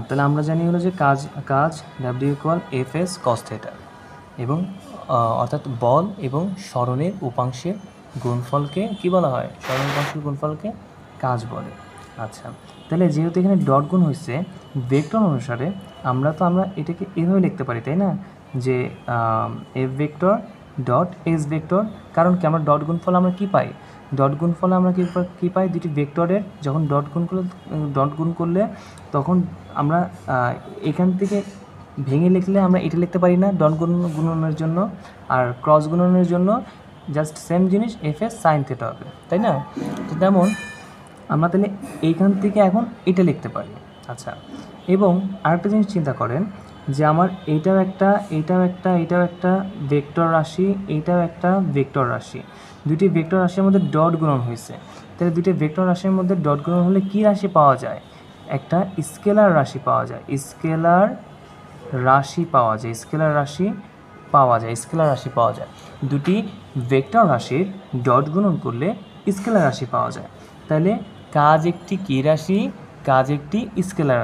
তাহলে আমরা জানি হলো যে কাজ কাজ W equal F S cos theta এবং অর্থাৎ বল এবং সরণের উপাংশের গুণফলকে কি বলা হয়? সরণের উপাংশের গুণফলকে কাজ বলে। আচ্ছা, তাহলে যেহেতু এখানে ডট গুণ হয়েছে ভেক্টর অনুসারে আমরা এটাকে এভাবে লিখতে পারি, তাই না? যে F vector dot S vector, কারণ কি আমরা ডট গুণফল আমরা কী পাই? ডট গুণফলে আমরা কী পাই? দুটি ভেক্টরের যখন ডট গুণ করলে তখন আমরা এখান থেকে ভেঙে লিখলে আমরা এটা লিখতে পারি না ডট গুণনের জন্য, আর ক্রস গুণনের জন্য জাস্ট সেম জিনিস এফ এস সাইন থিটা হবে, তাই না? তো তেমন আমরা তাহলে এইখান থেকে এখন এটা লিখতে পারি। আচ্ছা, এবং আরেকটা জিনিস চিন্তা করেন যে আমার এইটাও একটা ভেক্টর রাশি, এইটাও একটা ভেক্টর রাশি, দুটি ভেক্টর রাশির মধ্যে ডট গুণন হয়েছে। তাহলে দুটি ভেক্টর রাশির মধ্যে ডট গুণন হলে কী রাশি পাওয়া যায়? একটা স্কেলার রাশি পাওয়া যায়, স্কেলার রাশি পাওয়া যায়। দুটি ভেক্টর রাশির ডট গুণন করলে স্কেলার রাশি পাওয়া যায়। তাহলে কাজ একটি কী রাশি? কাজ একটি স্কেলার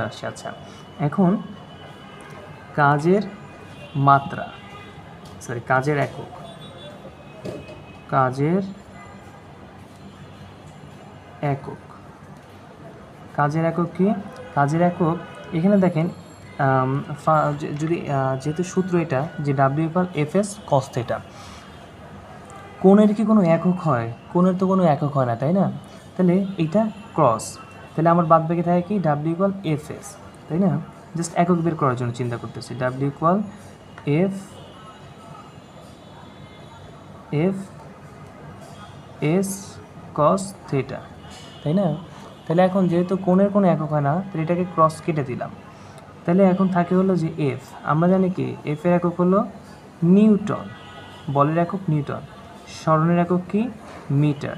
রাশি, আচ্ছা, এখন কাজের মাত্রা, কাজের একক, কাজের একক কি? কাজের একক এখানে দেখেন, যদি যেহেতু সূত্র এটা যে W equal F S cos theta, কোণের কি কোনো একক হয়? কোণের তো কোনো একক হয় না, তাই না? তাহলে এটা ক্রস, তাহলে আমার বাদ বাকি থাকে কি? ডাব্লিউ ইকুয়াল এফ এস, তাই না? জাস্ট একক বের করার জন্য চিন্তা করতেছি, W equal F S cos theta, তাই না? তাহলে এখন যেহেতু কোণের কোনো একক হয় না, তাহলে এটাকে ক্রস কেটে দিলাম। তাহলে এখন থাকে হলো যে এফ, আমরা জানি কি এফ এর একক হলো নিউটন, বলের একক নিউটন, সরণের একক কি? মিটার।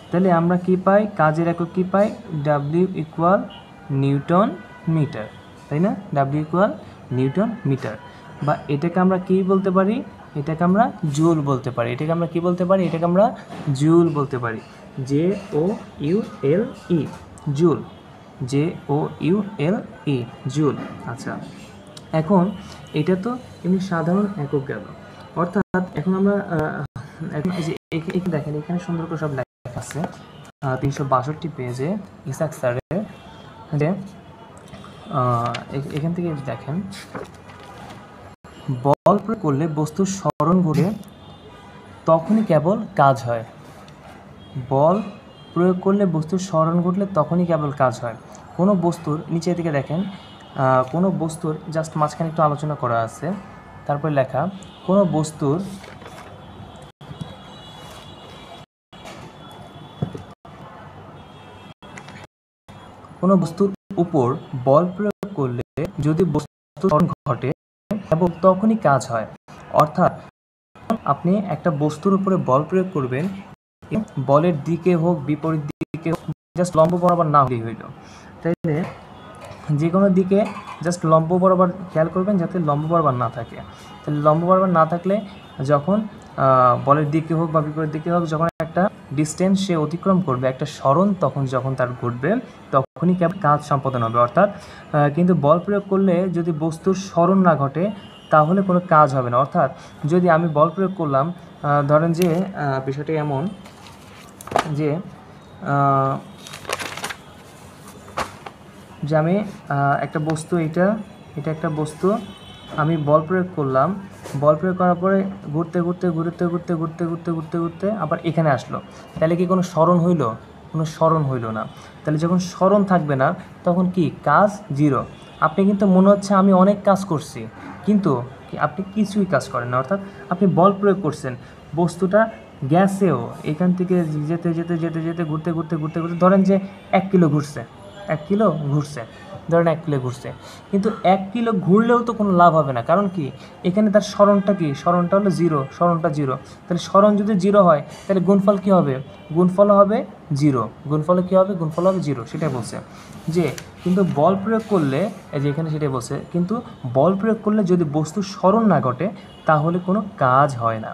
তাহলে আমরা কি পাই? কাজের একক কি পাই? ডাব্লিউ ইকুয়াল নিউটন মিটার, তাই না? ডাব্লিউ ইকুয়াল নিউটন মিটার, বা এটাকে আমরা কি বলতে পারি? এটাকে আমরা জুল বলতে পারি। এটাকে আমরা কি বলতে পারি? এটাকে আমরা জুল বলতে পারি, J O U L E, joule, J O U L E, joule. আচ্ছা, এখন এটা তো এমনি সাধারণ একক গেল, অর্থাৎ এখন আমরা এখন এই যে দেখেন এখানে সুন্দর করে সব লেখা আছে 362 পেজে ইসাক স্যারের, যে এখান থেকে দেখেন, বল প্রয়োগ করলে বস্তুর সরণ ঘটে তখনই কেবল কাজ হয়। বল প্রয়োগ করলে বস্তুর সরণ ঘটলে তখনই কেবল কাজ হয়। কোনো বস্তুর নিচের দিকে দেখেন, কোনো বস্তুর জাস্ট মাঝখানে একটু আলোচনা করা আছে, তারপরে লেখা কোনো বস্তুর উপর বল প্রয়োগ করলে যদি বস্তুর সরণ ঘটে এবং তখনই কাজ হয়। অর্থাৎ আপনি একটা বস্তুর উপরে বল প্রয়োগ করবেন, বলের দিকে হোক বিপরীত দিকে হোক, জাস্ট লম্ব বরাবর না হলেই হইল। তাইলে যে কোনো দিকে জাস্ট লম্ব বরাবর খেয়াল করবেন যাতে লম্ব বরাবর না থাকে। তাহলে লম্ব বরাবর না থাকলে যখন বলের দিকে হোক বা বিপরীত দিকে হোক, যখন একটা ডিস্টেন্স সে অতিক্রম করবে, একটা সরণ যখন তার ঘটবে, তখনই কাজ সম্পাদন হবে। অর্থাৎ কিন্তু বল প্রয়োগ করলে যদি বস্তুর সরণ না ঘটে তাহলে কোনো কাজ হবে না। অর্থাৎ যদি আমি বল প্রয়োগ করলাম, ধরেন যে বিষয়টি এমন যে আমি একটা বস্তু, এটা একটা বস্তু, আমি বল প্রয়োগ করলাম, বল প্রয়োগ করার পরে ঘুরতে আবার এখানে আসলো, তাহলে কি কোনো সরণ হইল? কোনো সরণ হইল না। তাহলে যখন সরণ থাকবে না তখন কি? কাজ জিরো। আপনি কিন্তু মনে হচ্ছে আমি অনেক কাজ করছি, কিন্তু আপনি কিছুই কাজ করেন না। অর্থাৎ আপনি বল প্রয়োগ করছেন, বস্তুটা গ্যাসেও এখান থেকে যেতে ঘুরতে ধরেন যে 1 কিলো ঘুরছে, 1 কিলো ঘুরছে, ধরেন 1 কিলো ঘুরছে, কিন্তু 1 কিলো ঘুরলেও তো কোনো লাভ হবে না। কারণ কি? এখানে তার সরণটা কি? সরণটা হলো জিরো, সরণটা জিরো। তাহলে সরণ যদি জিরো হয় তাহলে গুণফল কী হবে? গুণফল হবে জিরো। গুণফলে কী হবে? গুণফল হবে জিরো। সেটাই বলছে যে কিন্তু বল প্রয়োগ করলে, এই যে এখানে সেটাই বলছে, কিন্তু বল প্রয়োগ করলে যদি বস্তুর সরণ না ঘটে তাহলে কোনো কাজ হয় না।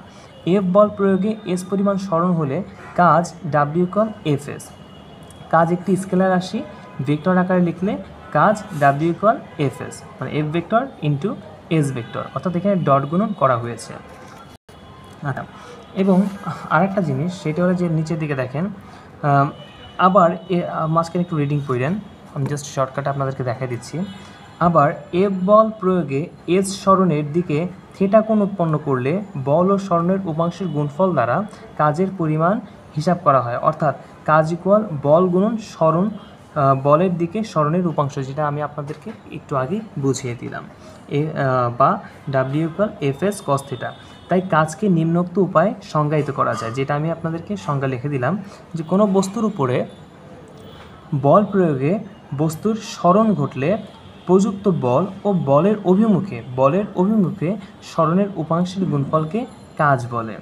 এফ বল প্রয়োগে এস পরিমাণ সরণ হলে কাজ ডাব্লিউ ইকুয়াল এফ এস। কাজ একটি স্কেলার রাশি, ভেক্টর আকারে লিখলে কাজ W ইকুয়াল Fs, মানে F vector into S vector, অর্থাৎ এখানে ডট গুণন করা হয়েছে। আচ্ছা, এবং আরেকটা জিনিস সেটা হলো যে নিচের দিকে দেখেন, আবার মাঝখানে একটু রিডিং পড়েন, আমি জাস্ট শর্টকাটে আপনাদেরকে দেখাই দিচ্ছি। আবার এফ বল প্রয়োগে এস সরণের দিকে থিটা কোণ উৎপন্ন করলে বল ও সরণের উপাংশের গুণফল দ্বারা কাজের পরিমাণ হিসাব করা হয়, অর্থাৎ কাজ ইকুয়াল বল গুণন সরণ, বলের দিকে সরণের উপাংশ, যেটা আমি আপনাদেরকে একটু আগে বুঝিয়ে দিলাম, বা W equal Fs cos theta. তাই কাজকে নিম্নোক্ত উপায়ে সংজ্ঞায়িত করা যায়, যেটা আমি আপনাদেরকে সংজ্ঞা লিখে দিলাম, যে কোনো বস্তুর উপরে বল প্রয়োগে বস্তুর সরণ ঘটলে প্রযুক্ত বল ও বলের অভিমুখে সরণের উপাংশের গুণফলকে কাজ বলে।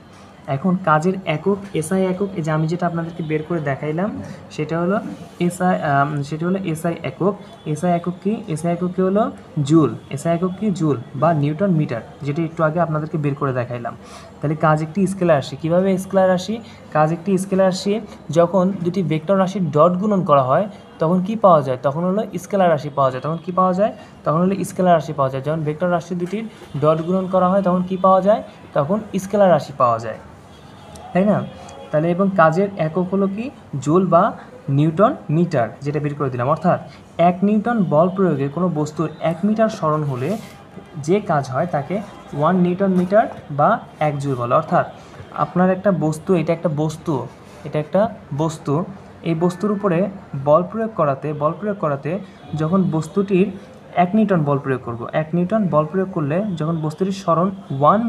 এখন কাজের একক এসআই একক, এই যে আমি যেটা আপনাদেরকে বের করে দেখাইলাম সেটা হলো এসআই একক। এসআই একক কি? এসআই একক কি হলো জুল। এসআই একক কি? জুল বা নিউটন মিটার, যেটা একটু আগে আপনাদেরকে বের করে দেখাইলাম। তাহলে কাজ একটি স্কেলার রাশি। কীভাবে স্কেলার রাশি? কাজ একটি স্কেলার রাশি যখন দুটি ভেক্টর রাশির ডট গুণন করা হয় তখন কি পাওয়া যায়? তখন হলো স্কেলার রাশি পাওয়া যায়। তখন কি পাওয়া যায়? তখন হলো স্কেলার রাশি পাওয়া যায়। যখন ভেক্টর রাশি দুটির ডট গুণন করা হয় তখন কি পাওয়া যায়? তখন স্কেলার রাশি পাওয়া যায়, তাই না? তাহলে এবং কাজের একক হলো কি? জুল বা নিউটন মিটার, যেটা বের করে দিলাম। অর্থাৎ 1 নিউটন বল প্রয়োগে কোনো বস্তুর 1 মিটার সরণ হলে যে কাজ হয় তাকে 1 নিউটন মিটার বা 1 জুল বলে। অর্থাৎ আপনার একটা বস্তু, এটা একটা বস্তু, এই বস্তুর উপরে বল প্রয়োগ করাতে যখন বস্তুটির 1 নিউটন বল প্রয়োগ করব, 1 নিউটন বল প্রয়োগ করলে যখন বস্তুটির সরণ 1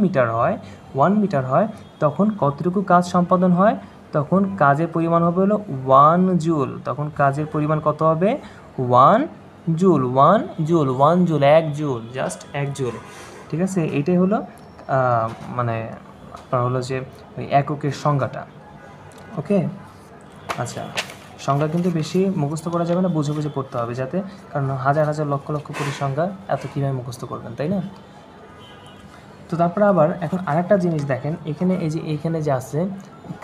মিটার হয় তখন কতটুকু কাজ সম্পাদন হয়? তখন কাজের পরিমাণ হবে হলো 1 জুল। তখন কাজের পরিমাণ কত হবে? 1 জুল, 1 জুল, জাস্ট 1 জুল। ঠিক আছে, এইটাই হলো মানে আপনার হলো যে ওই এককের সংজ্ঞাটা। ওকে, আচ্ছা, সংজ্ঞা কিন্তু বেশি মুখস্থ করা যাবে না, বুঝে বুঝে পড়তে হবে, যাতে, কারণ হাজার হাজার লক্ষ লক্ষ কোটি সংজ্ঞা এত কীভাবে মুখস্থ করবেন, তাই না? তো তারপরে আবার এখন আরেকটা জিনিস দেখেন, এইখানে যে আছে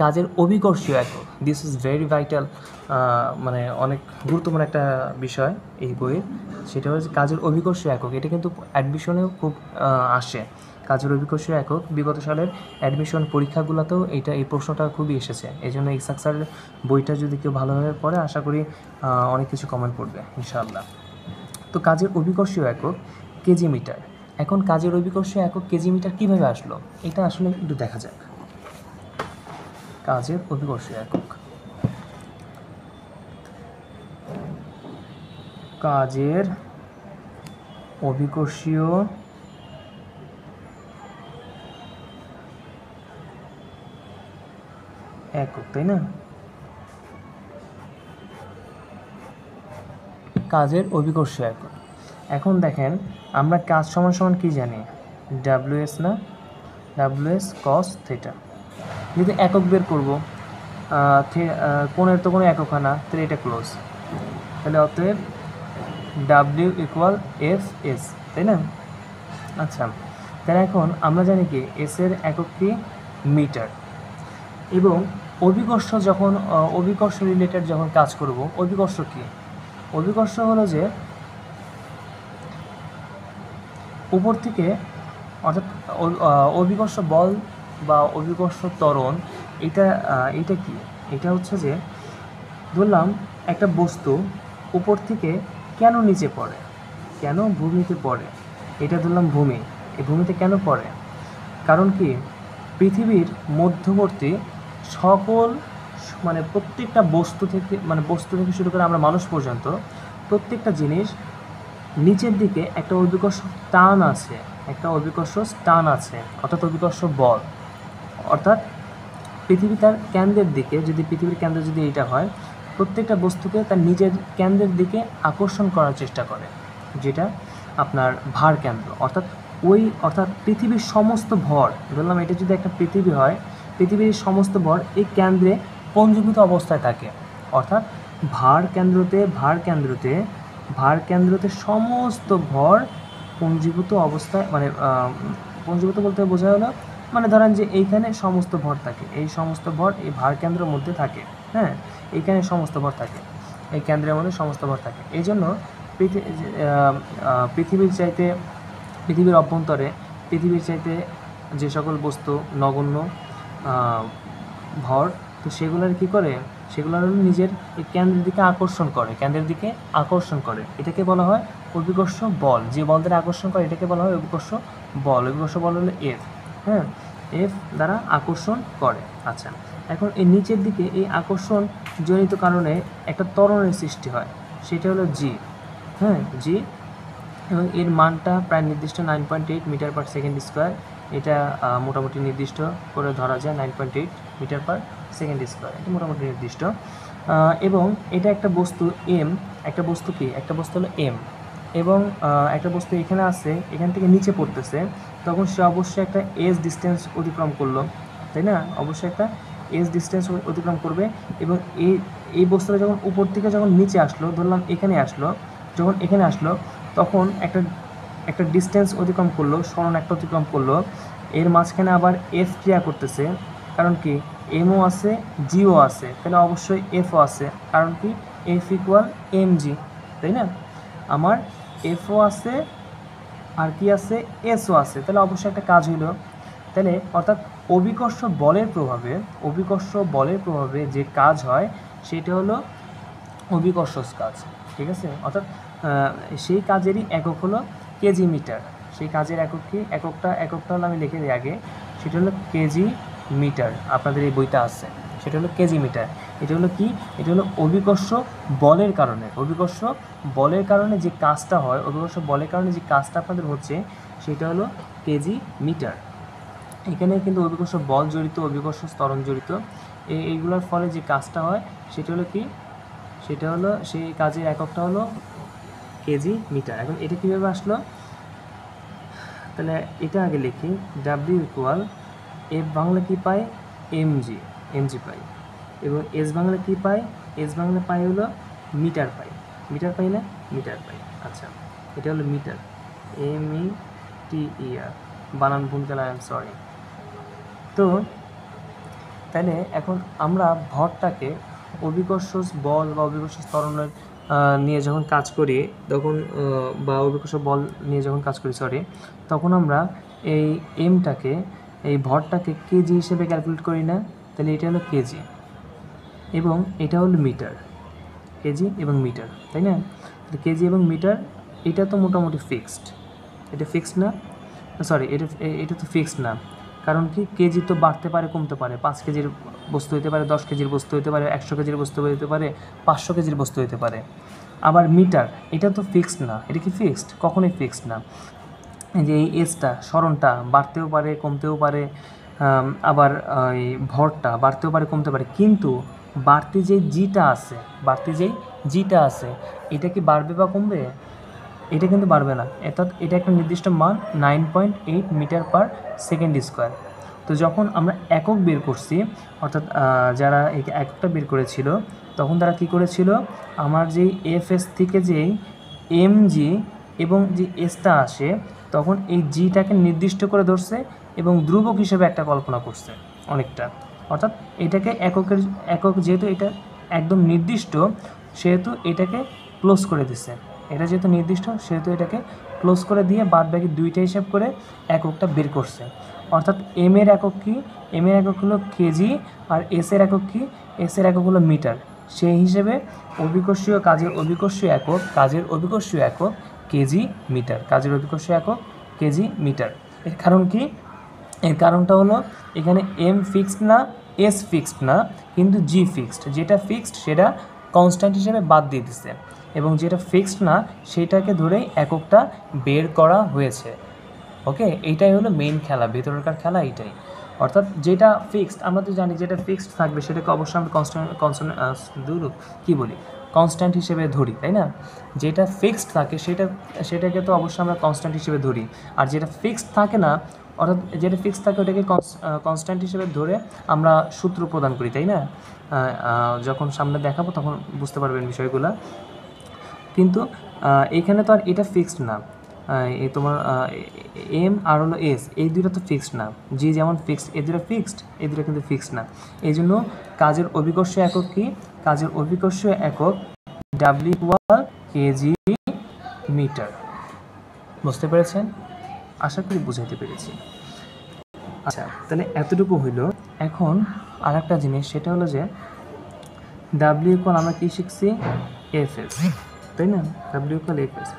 কাজের অভিকর্ষীয় একক, দিস ইজ ভেরি ভাইটাল, মানে অনেক গুরুত্বপূর্ণ একটা বিষয় এই বইয়ের। সেটা হচ্ছে কাজের অভিকর্ষীয় একক। এটা কিন্তু অ্যাডমিশনেও খুব আসে। কাজের অভিকর্ষীয় একক বিগত সালের অ্যাডমিশন পরীক্ষাগুলোতেও এই প্রশ্নটা খুবই এসেছে। এই জন্য ইসাক স্যারের বইটা যদি কেউ ভালোভাবে পড়ে আশা করি অনেক কিছু কমেন্ট পড়বে ইনশাআল্লাহ। তো কাজের অভিকর্ষীয় একক কেজি মিটার। এখন কাজের অভিকর্ষীয় একক কেজি মিটার কীভাবে আসলো, এটা আসলে একটু দেখা যাক। কাজের অভিকর্ষীয় একক, কাজের অভিকর্ষীয় একক, তাই না? কাজের অভিকর্ষীয় একক। এখন দেখেন আমরা কাজ সমান সমান কী জানি? WS না, WS cos থিটা। যদি একক বের করবো, কোণের তো কোনো একক হয় না, তাহলে এটা ক্লোজ। তাহলে অতএব W ইকুয়াল Fs, তাই না? আচ্ছা, তাহলে এখন আমরা জানি কি এস এর একক কি? মিটার। এবং অভিকর্ষ রিলেটেড যখন কাজ করব, অভিকর্ষ কি? অভিকর্ষ হলো যে উপর থেকে, অর্থাৎ অভিকর্ষ বল বা অভিকর্ষ ত্বরণ, এটা কি? এটা হচ্ছে যে ধরলাম একটা বস্তু উপর থেকে কেন নিচে পড়ে, কেন ভূমিতে পড়ে, এটা ধরলাম ভূমি। এই ভূমিতে কেন পড়ে? কারণ কি পৃথিবীর মধ্যবর্তী সকল, মানে প্রত্যেকটা বস্তু থেকে শুরু করে আমরা মানুষ পর্যন্ত প্রত্যেকটা জিনিস নিচের দিকে একটা অভিকর্ষ টান আছে, অর্থাৎ অভিকর্ষ বল। অর্থাৎ পৃথিবীর কেন্দ্রে যদি এটা হয়, প্রত্যেকটা বস্তুকে তার নিজের কেন্দ্রের দিকে আকর্ষণ করার চেষ্টা করে, যেটা আপনার ভার কেন্দ্র। অর্থাৎ পৃথিবীর সমস্ত ভর, ধরলাম এটা যদি একটা পৃথিবী হয়, পৃথিবীর সমস্ত ভর এই কেন্দ্রে পঞ্জীভূত অবস্থায় থাকে। অর্থাৎ ভার কেন্দ্রতে সমস্ত ভর পঞ্জীভূত অবস্থায়, মানে পঞ্জীভূত বলতে বোঝা হলো, মানে ধরেন যে এইখানে সমস্ত ভর থাকে, এই সমস্ত ভর এই ভার কেন্দ্রের মধ্যে থাকে, হ্যাঁ, এইখানে সমস্ত ভর থাকে। এই কেন্দ্রের মধ্যে সমস্ত ভর থাকে। এই জন্য পৃথিবীর অভ্যন্তরে পৃথিবীর চাইতে যে সকল বস্তু নগণ্য ভর, তো সেগুলোর কী করে, সেগুলোর নিজের এই কেন্দ্রের দিকে আকর্ষণ করে, এটাকে বলা হয় অভিকর্ষ বল। যে বল দ্বারা আকর্ষণ করে এটাকে বলা হয় অভিকর্ষ বল। অভিকর্ষ বল হলো এফ, হ্যাঁ, এফ দ্বারা আকর্ষণ করে। আচ্ছা, এখন এই নিচের দিকে এই আকর্ষণ জনিত কারণে একটা ত্বরণের সৃষ্টি হয়, সেটা হলো জি, হ্যাঁ, জি, এবং এর মানটা প্রায় নির্দিষ্ট 9.8 মিটার পার সেকেন্ড স্কোয়ার। এটা মোটামুটি নির্দিষ্ট করে ধরা যায় 9.8 মিটার পার সেকেন্ড স্কোয়ার, এটা মোটামুটি নির্দিষ্ট। এবং এটা একটা বস্তু এম, একটা বস্তু হলো এম, এবং একটা বস্তু এখানে আছে, এখান থেকে নিচে পড়তেছে, তখন সে অবশ্যই একটা এস ডিস্টেন্স অতিক্রম করলো, তাই না? অবশ্যই একটা এস ডিস্টেন্স অতিক্রম করবে। এবং এই বস্তুটা যখন উপর থেকে যখন নিচে আসলো, ধরলাম এখানে আসলো, যখন এখানে আসলো তখন একটা ডিস্টেন্স অতিক্রম করলো, সরণ একটা অতিক্রম করলো, এর মাঝখানে আবার এফ ক্রিয়া করতেছে, কারণ কি এমও আছে জিও আছে, তাহলে অবশ্যই এফও আছে, কারণ কি এফ ইকুয়াল এম জি, তাই না? আমার এফও আছে আর কি আছে, এসও আছে, তাহলে অবশ্যই একটা কাজ হইল। তাহলে অর্থাৎ অভিকর্ষ বলের প্রভাবে যে কাজ হয় সেটা হলো অভিকর্ষ কাজ, ঠিক আছে? অর্থাৎ সেই কাজেরই একক হলো কেজি মিটার। সেই কাজের একক কি, এককটা হলো আমি লিখে দিই আগে, সেটা হলো কেজি মিটার। আপনাদের এই বইটা আছে, সেটা হলো কেজি মিটার। এটা হলো কি, এটা হলো অভিকর্ষ বলের কারণে যে কাজটা হয়, অভিকর্ষ বলের কারণে যে কাজটা আপনাদের হচ্ছে সেটা হলো কেজি মিটার। এখানে কিন্তু অভিকর্ষ বল জড়িত, অভিকর্ষ ত্বরণ জড়িত, এইগুলোর ফলে যে কাজটা হয় সেটা হলো কি, সেটা হলো সেই কাজের এককটা হলো কেজি মিটার। এখন এটা কীভাবে আসলো, তাহলে এটা আগে লিখি, ডাব্লিউ ইকুয়াল এফ বাংলা কী পাই, এমজি পাই, এবং এস বাংলা কী পাই, এস বাংলা পাই হলো মিটার পাই না, মিটার পাই। আচ্ছা, এটা হলো মিটার, METER, বানান ভুল গেলে আই এম সরি। তো তাহলে এখন আমরা ভরটাকে অভিকর্ষ বল বা অভিকর্ষ ত্বরণের নিয়ে যখন কাজ করি, তখন বা অভিকর্ষ বল নিয়ে যখন কাজ করি তখন আমরা এই এমটাকে, এই ভরটাকে কেজি হিসেবে ক্যালকুলেট করি না, তাহলে এটা হলো কেজি এবং এটা হলো মিটার, কেজি এবং মিটার, তাই না? কেজি এবং মিটার এটা তো মোটামুটি ফিক্সড, এটা ফিক্সড না, সরি, এটা তো ফিক্সড না, কারণ কি কেজি তো বাড়তে পারে কমতে পারে, 5 কেজির বস্তু হতে পারে, 10 কেজির বস্তু হতে পারে, 100 কেজির বস্তু হতে পারে, 500 কেজির বস্তু হতে পারে। আবার মিটার এটা তো ফিক্সড না, এটা কি ফিক্সড? কখনোই ফিক্সড না। যে এই এসটা, সরণটা বাড়তেও পারে কমতেও পারে, আবার এই ভরটা বাড়তেও পারে কমতে পারে, কিন্তু বাড়তি যেই জিটা আছে এটা কি বাড়বে বা কমবে? এটা কিন্তু বাড়বে না, অর্থাৎ এটা একটা নির্দিষ্ট মান 9.8 মিটার পার সেকেন্ড স্কোয়ার। তো যখন আমরা একক বের করছি, অর্থাৎ যারা এই এককটা বের করেছিল তখন তারা কি করেছিল, আমার যেই এফএস থেকে যেই এমজি এবং যে এসটা আসে তখন এই জিটাকে নির্দিষ্ট করে ধরছে এবং ধ্রুবক হিসেবে একটা কল্পনা করছে অনেকটা, অর্থাৎ এটাকে একক যেহেতু এটা একদম নির্দিষ্ট সেহেতু এটাকে ক্লোজ করে দিছে, এটা যেহেতু নির্দিষ্ট সেহেতু এটাকে ক্লোজ করে দিয়ে বাদ বাকি দুইটা হিসাব করে এককটা বের করছে। অর্থাৎ এম এর একক কি, এম এর একক হলো কেজি, আর এস এর একক কি, এস এর একক হলো মিটার। সেই হিসেবে কাজের অভিকর্ষীয় একক কেজি মিটার, কেজি মিটার। এর কারণ কি, এর কারণটা হলো এখানে এম ফিক্সড না, এস ফিক্সড না, কিন্তু জি ফিক্সড। যেটা ফিক্সড সেটা কনস্ট্যান্ট হিসেবে বাদ দিয়ে দিচ্ছে এবং যেটা ফিক্সড না সেটাকে ধরেই এককটা বের করা হয়েছে। ওকে, এইটাই হলো মেইন খেলা, ভেতরকার খেলা এইটাই। অর্থাৎ যেটা ফিক্সড, আমরা তো জানি যেটা ফিক্সড থাকবে সেটাকে অবশ্যই আমরা কনস্ট্যান্ট হিসেবে ধরি, তাই না? যেটা ফিক্সড থাকে সেটাকে তো অবশ্যই আমরা কনস্ট্যান্ট হিসেবে ধরি, আর যেটা ফিক্সড থাকে না, অর্থাৎ যেটা ফিক্সড থাকে ওটাকে কনস্ট্যান্ট হিসেবে ধরে আমরা সূত্র প্রদান করি, তাই না? যখন সামনে দেখাবো তখন বুঝতে পারবেন বিষয়গুলো। কিন্তু এখানে তো আর এটা ফিক্সড না, এই তোমার এম আর হলো এস, এই দুটো তো ফিক্সড না। জি যেমন ফিক্সড, এই দুটো ফিক্সড, এই দুটো কিন্তু ফিক্সড না। এই জন্য কাজের অভিকর্ষীয় একক কি, কাজের অভিকর্ষীয় একক ডাব্লিউ ইকুয়াল কেজি মিটার। বুঝতে পেরেছেন? আশা করি বুঝাইতে পেরেছি। আচ্ছা, তাহলে এতটুকু হইল। এখন আর একটা জিনিস, সেটা হলো যে ডাব্লিউ ইকুয়াল আমরা কী শিখছি? এফএস, তাই না? ডাব্লিউ ইকুয়াল এফএস,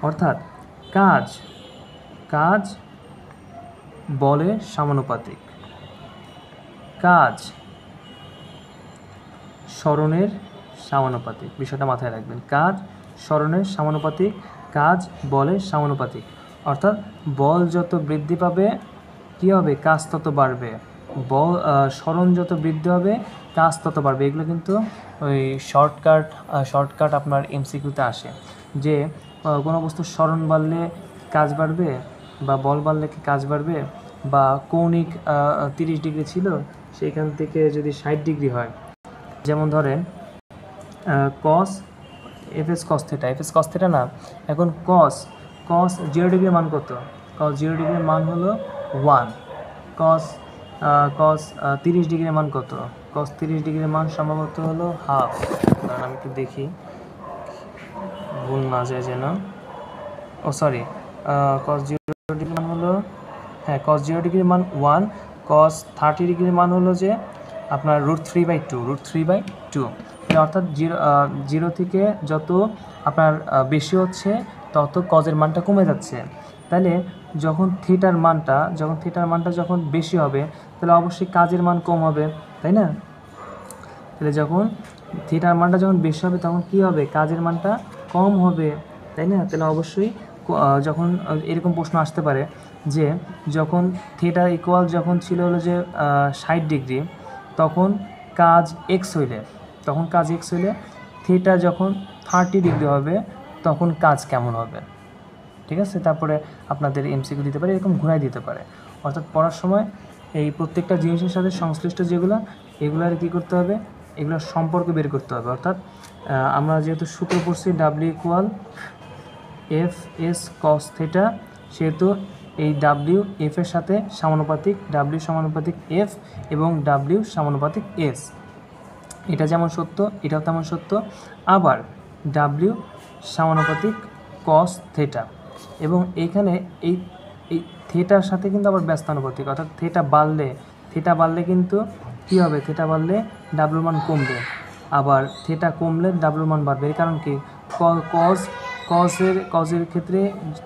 অর্থাৎ কাজ কাজ বলের সমানুপাতিক, কাজ সরণের সমানুপাতিক। বিষয়টা মাথায় রাখবেন, কাজ সরণের সমানুপাতিক, কাজ বলের সমানুপাতিক। অর্থাৎ বল যত বৃদ্ধি পাবে কী হবে? কাজ তত বাড়বে। সরণ যত বৃদ্ধি হবে কাজ তত বাড়বে। এগুলো কিন্তু ওই শর্টকাট আপনার এমসিকিউতে আসে যে কোনো বস্তুর সরণ বাড়লে কাজ বাড়বে, বা বল বাড়লে কি কাজ বাড়বে, বা কৌণিক 30 ডিগ্রি ছিল সেখান থেকে যদি 60 ডিগ্রি হয়, যেমন ধরেন কস এফএস কস থেটা না, এখন কস 0 ডিগ্রির মান কত? কস 0 ডিগ্রির মান হলো 1। কস 30 ডিগ্রির মান কত? কস 30 ডিগ্রির মান সম্ভবত হলো হাফ। কারণ আমি একটু দেখি ভুল না যায় যেন। সরি, কস 0 ডিগ্রির মান হলো, হ্যাঁ, কস 0 ডিগ্রির মান 1। কস 30 ডিগ্রির মান হলো যে আপনার √3/2। অর্থাৎ 0 থেকে যত আপনার বেশি হচ্ছে তত কজের মানটা কমে যাচ্ছে। তাহলে যখন থিটার মানটা যখন বেশি হবে তাহলে অবশ্যই কাজের মান কম হবে, তাই না? তাহলে যখন থিটার মানটা যখন বেশি হবে তখন কি হবে? কাজের মানটা কম হবে, তাই না? তাহলে অবশ্যই যখন এরকম প্রশ্ন আসতে পারে যে যখন থিটা ইকুয়াল যখন ছিল হলো যে 60 ডিগ্রি, তখন কাজ এক্স হইলে থিটা যখন 30 ডিগ্রি হবে তখন কাজ কেমন হবে? ঠিক আছে, তারপরে আপনাদের এমসিকিউ দিতে পারে, এরকম ঘুরাই দিতে পারে। অর্থাৎ পড়ার সময় এই প্রত্যেকটা জিনিসের সাথে সংশ্লিষ্ট এগুলার কী করতে হবে? এগুলোর সম্পর্ক বের করতে হবে। অর্থাৎ আমরা যেহেতু সূত্র পড়ছি W equal F S cos theta, সেহেতু এই ডাব্লিউ এফ এর সাথে সমানুপাতিক, ডাব্লিউ সমানুপাতিক এফ এবং ডাব্লিউ সমানুপাতিক এস। এটা যেমন সত্য এটাও তেমন সত্য। আবার ডাব্লিউ সমানুপাতিক কস থিটা, এবং এইখানে এই থিটার সাথে কিন্তু আবার ব্যস্তানুপাতিক। অর্থাৎ থিটা বাড়লে কিন্তু কী হবে? থিটা বাড়লে ডাব্লিউর মান কমবে, আবার থিটা কমলে ডাব্লিউর মান বাড়বে। এর কারণ কি? কজের ক্ষেত্রে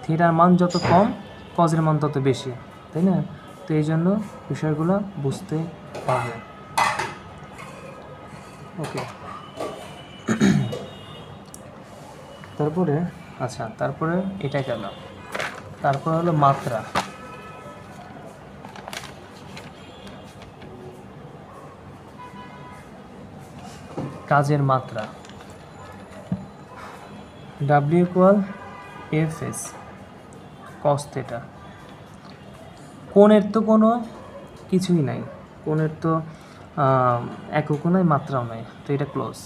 থিটার মান যত কম কজের মান তত বেশি, তাই না? তো এই জন্য বিষয়গুলো বুঝতে হবে। ওকে, তারপরে এটা গেল। তারপর হলো মাত্রা। কাজের মাত্রা W equal F S cos theta. কোণের তো কোনো কিছুই নাই, কোণের তো এককও নাই, মাত্রাও নাই, তো এটা ক্লোজ।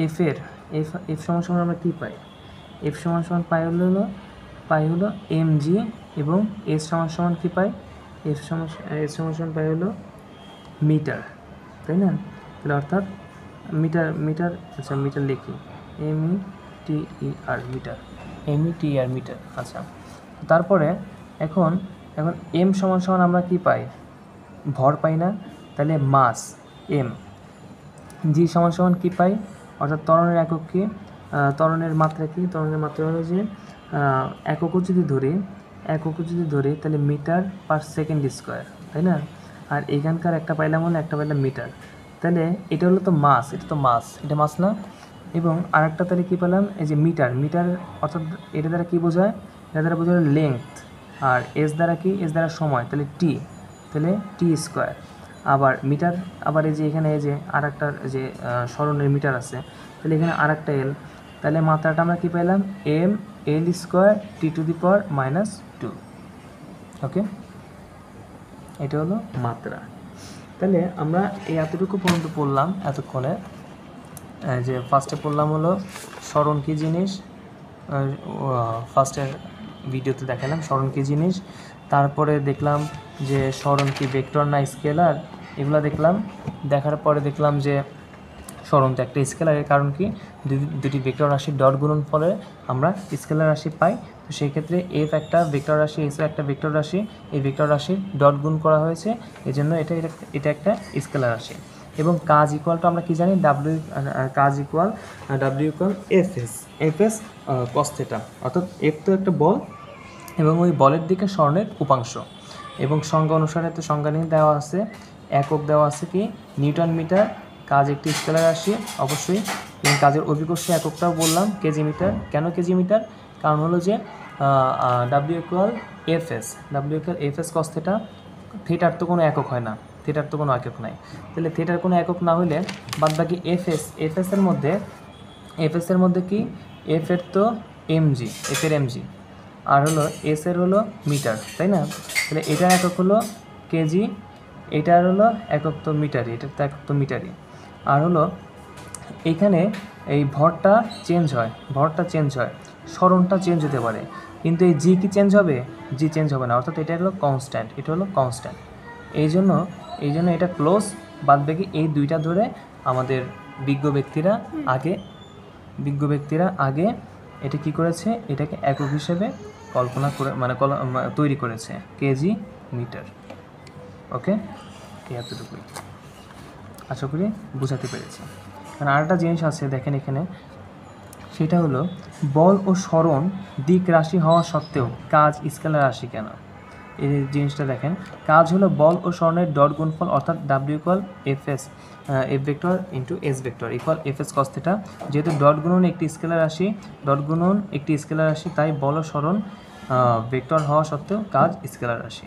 এফ সমান আমরা কী পাই? এফ সমান পাই হলো mg, এবং এস সমান কী পাই? এস সমান পাই হলো মিটার, তাই না? তাহলে অর্থাৎ মিটার লিখি METER মিটার। আচ্ছা, তারপরে এখন এম সমান আমরা কি পাই? ভর পাই না? তাহলে মাস এম। জি সমান কি পাই? অর্থাৎ ত্বরণের একক কি? ত্বরণের মাত্রা কি? ত্বরণের মাত্রা হলো যে এককও যদি ধরি তাহলে মিটার পার সেকেন্ড স্কোয়ার, তাই না? আর এখানকার একটা পাইলাম মিটার। তাহলে এটা হলো তো মাস, এটা মাস না? এবং আরেকটা তাহলে কী পেলাম? এই যে মিটার অর্থাৎ এটা দ্বারা কী বোঝায়? এটা দ্বারা বোঝায় লেংথ। আর এস দ্বারা কি? এস দ্বারা সময়, তাহলে টি স্কোয়ার। আবার মিটার, আবার এই যে এখানে এই যে আরেকটা যে সরণের মিটার আছে, তাহলে এখানে আরেকটা এল। তাহলে মাত্রাটা আমরা কী পেলাম? এল স্কোয়ার T⁻²। ওকে, এটা হলো মাত্রা। তাহলে আমরা এই এতটুকু পর্যন্ত পড়লাম এতক্ষণে। যে ফার্স্টে পড়লাম হলো সরণ কী জিনিস, ফার্স্টের ভিডিওতে দেখালাম সরণ কী জিনিস। তারপরে দেখলাম যে সরণ কি ভেক্টর না স্কেলার, এগুলো দেখলাম। দেখার পরে দেখলাম যে সরণ তো একটা স্কেলারের, কারণ কি দুটি ভেক্টর রাশির ডট গুণন ফলে আমরা স্কেলার রাশি পাই। তো সেই ক্ষেত্রে এফ একটা ভেক্টর রাশি, এসও একটা ভেক্টর রাশি, এই ভেক্টর রাশির ডট গুণ করা হয়েছে, এই জন্য এটা একটা স্কেলার রাশি। এবং কাজ ইকুয়াল টু আমরা কি জানি, কাজ ইকুয়াল এফএস কস থিটা, অর্থাৎ এফ তো একটা বল এবং ওই বলের দিকে স্বর্ণের উপাংশ। এবং সংজ্ঞা অনুসারে তো সংজ্ঞা নিয়ে দেওয়া আছে, একক দেওয়া আছে কি নিউটন মিটার, কাজ একটি স্কেলার রাশি অবশ্যই, এবং কাজের অভিকর্ষ এককটাও বললাম কেজি মিটার। কেন কেজি মিটার? কারণ হলো যে W equal FS cos theta, থিটার তো কোনো একক হয় না, থিটার তো কোনো একক নাই, তাহলে থিটার কোনো একক না হলে বাদবাকি এফএসের মধ্যে কি এফের তো এমজি, এফের এমজি, আর হলো এসের হলো মিটার, তাই না? তাহলে এটার একক হলো কেজি, এটার হলো একক তো মিটারই, এটার তো একক তো মিটারই। আর হলো এইখানে এই ভরটা চেঞ্জ হয়, স্মরণটা চেঞ্জ হতে পারে, কিন্তু এই জি কি চেঞ্জ হবে? জি চেঞ্জ হবে না, অর্থাৎ এটা হলো কনস্ট্যান্ট। এই জন্য এটা ক্লোজ। বাদবাকি এই দুইটা ধরে আমাদের বিজ্ঞ ব্যক্তিরা আগে এটা কি করেছে, এটাকে একক হিসেবে কল্পনা করে তৈরি করেছে, কেজি মিটার। ওকে, এতটুকুই, আশা করি বুঝাতে পেরেছি। কারণ আরেকটা জিনিস আছে দেখেন এখানে, সেটা হলো বল ও সরণ দিক রাশি হওয়া সত্ত্বেও কাজ স্কেলার রাশি কেন? এই জিনিসটা দেখেন, কাজ হলো বল ও সরণের ডট গুণফল, অর্থাৎ W equal F vector into S vector equal FS cos theta. যেহেতু ডট গুণন একটি স্কেলার রাশি, তাই বল ও সরণ ভেক্টর হওয়া সত্ত্বেও কাজ স্কেলার রাশি।